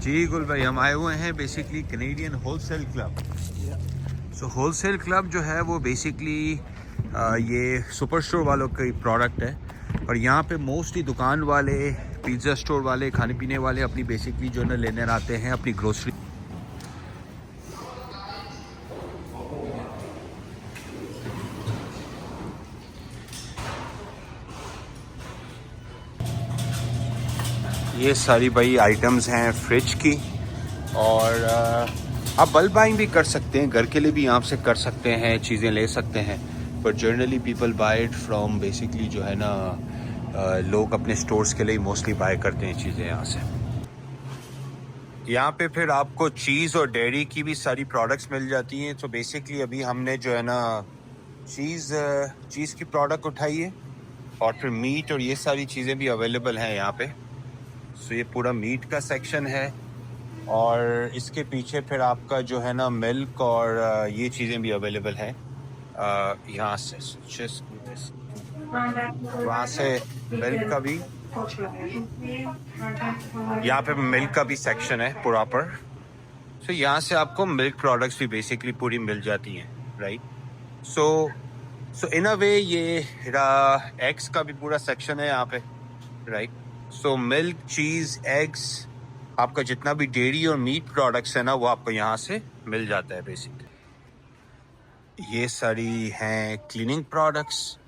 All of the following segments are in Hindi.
जी गुल भाई, हम आए हुए हैं बेसिकली कैनेडियन होलसेल क्लब। सो होलसेल क्लब जो है वो बेसिकली ये सुपर स्टोर वालों का प्रोडक्ट है। और यहाँ पे मोस्टली दुकान वाले, पिज़्ज़ा स्टोर वाले, खाने पीने वाले अपनी बेसिकली जो है ना लेने आते हैं अपनी ग्रोसरी। ये सारी भाई आइटम्स हैं फ्रिज की। और आप बल्क बाइंग भी कर सकते हैं, घर के लिए भी यहाँ से कर सकते हैं, चीज़ें ले सकते हैं। But generally people buy it from basically जो है ना लोग अपने स्टोर्स के लिए मोस्टली बाय करते हैं चीज़ें यहाँ से। यहाँ पे फिर आपको चीज़ और डेयरी की भी सारी प्रोडक्ट्स मिल जाती हैं। तो बेसिकली अभी हमने जो है ना चीज़ की प्रोडक्ट उठाई है, और फिर मीट और ये सारी चीज़ें भी अवेलेबल हैं यहाँ पे। सो ये पूरा मीट का सेक्शन है, और इसके पीछे फिर आपका जो है ना मिल्क और ये चीज़ें भी अवेलेबल हैं यहाँ से। वहाँ से मिल्क का भी, यहाँ पे मिल्क का भी सेक्शन है प्रॉपर। सो यहाँ से आपको मिल्क प्रोडक्ट्स भी बेसिकली पूरी मिल जाती हैं, राइट। सो इन अ वे ये एग्स का भी पूरा सेक्शन है यहाँ पे, राइट। सो मिल्क, चीज़, एग्स, आपका जितना भी डेयरी और मीट प्रोडक्ट्स है ना वो आपको यहाँ से मिल जाता है बेसिकली। ये सारी हैं क्लीनिंग प्रोडक्ट्स,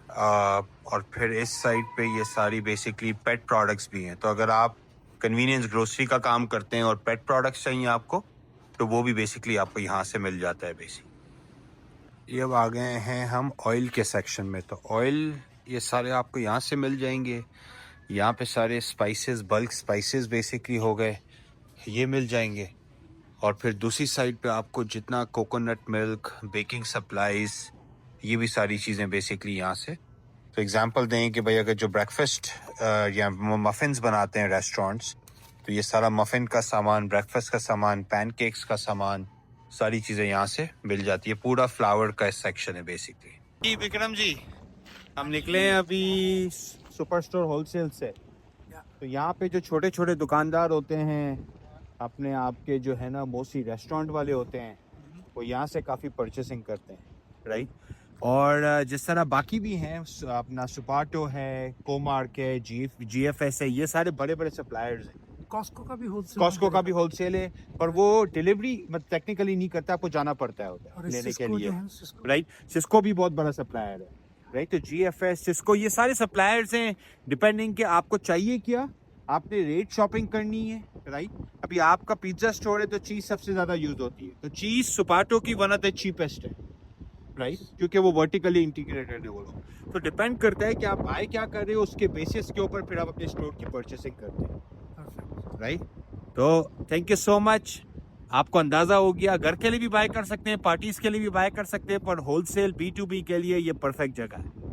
और फिर इस साइड पे ये सारी बेसिकली पेट प्रोडक्ट्स भी हैं। तो अगर आप कन्वीनियंस ग्रोसरी का काम करते हैं और पेट प्रोडक्ट्स चाहिए आपको, तो वो भी बेसिकली आपको यहाँ से मिल जाता है बेसिकली। ये अब आ गए हैं हम ऑयल के सेक्शन में। तो ऑयल ये सारे आपको यहाँ से मिल जाएंगे। यहाँ पे सारे स्पाइसेस, बल्क स्पाइसेस बेसिकली हो गए, ये मिल जाएंगे। और फिर दूसरी साइड पे आपको जितना कोकोनट मिल्क, बेकिंग सप्लाईज, ये भी सारी चीज़ें बेसिकली यहाँ से। तो एग्जांपल दें कि भाई अगर जो ब्रेकफास्ट या मफ़िन्स बनाते हैं रेस्टोरेंट्स, तो ये सारा मफ़िन का सामान, ब्रेकफास्ट का सामान, पैनकेक्स का सामान, सारी चीज़ें यहाँ से मिल जाती है। पूरा फ्लावर का सेक्शन है बेसिकली। जी विक्रम जी, हम निकले हैं अभी सुपर स्टोर होलसेल से। तो यहाँ पे जो छोटे छोटे दुकानदार होते हैं, अपने आप के जो है ना मोस्टली रेस्टोरेंट वाले होते हैं, वो यहाँ से काफ़ी परचेसिंग करते हैं, राइट। और जिस तरह बाकी भी हैं, अपना सुपार्टो है, कोमार्क है, GFS है, ये सारे बड़े बड़े सप्लायर्स हैं। कॉस्को का भी होलसेल है, पर वो डिलीवरी टेक्निकली नहीं करता, आपको जाना पड़ता है उधर और लेने के सिस्को लिए, जो है, राइट। सिस्को भी बहुत बड़ा सप्लायर है, राइट। तो GFS, सिस्को, ये सारे सप्लायर्स हैं। डिपेंडिंग कि आपको चाहिए क्या, आपने रेट शॉपिंग करनी है, राइट। अभी आपका पिज्ज़ा स्टोर है तो चीज़ सबसे ज़्यादा यूज होती है, तो चीज़ सुपार्टो की वन ऑफ द चीपेस्ट है, राइट, क्योंकि वो वर्टिकली इंटीग्रेटेड है वो लोग। तो डिपेंड करता है कि आप बाय क्या कर रहे हो, उसके बेसिस के ऊपर फिर आप अपने स्टोर की परचेसिंग करते हैं, राइट। तो थैंक यू सो मच। आपको अंदाज़ा हो गया, घर के लिए भी बाय कर सकते हैं, पार्टीज के लिए भी बाय कर सकते हैं, पर होलसेल B2B के लिए ये परफेक्ट जगह है।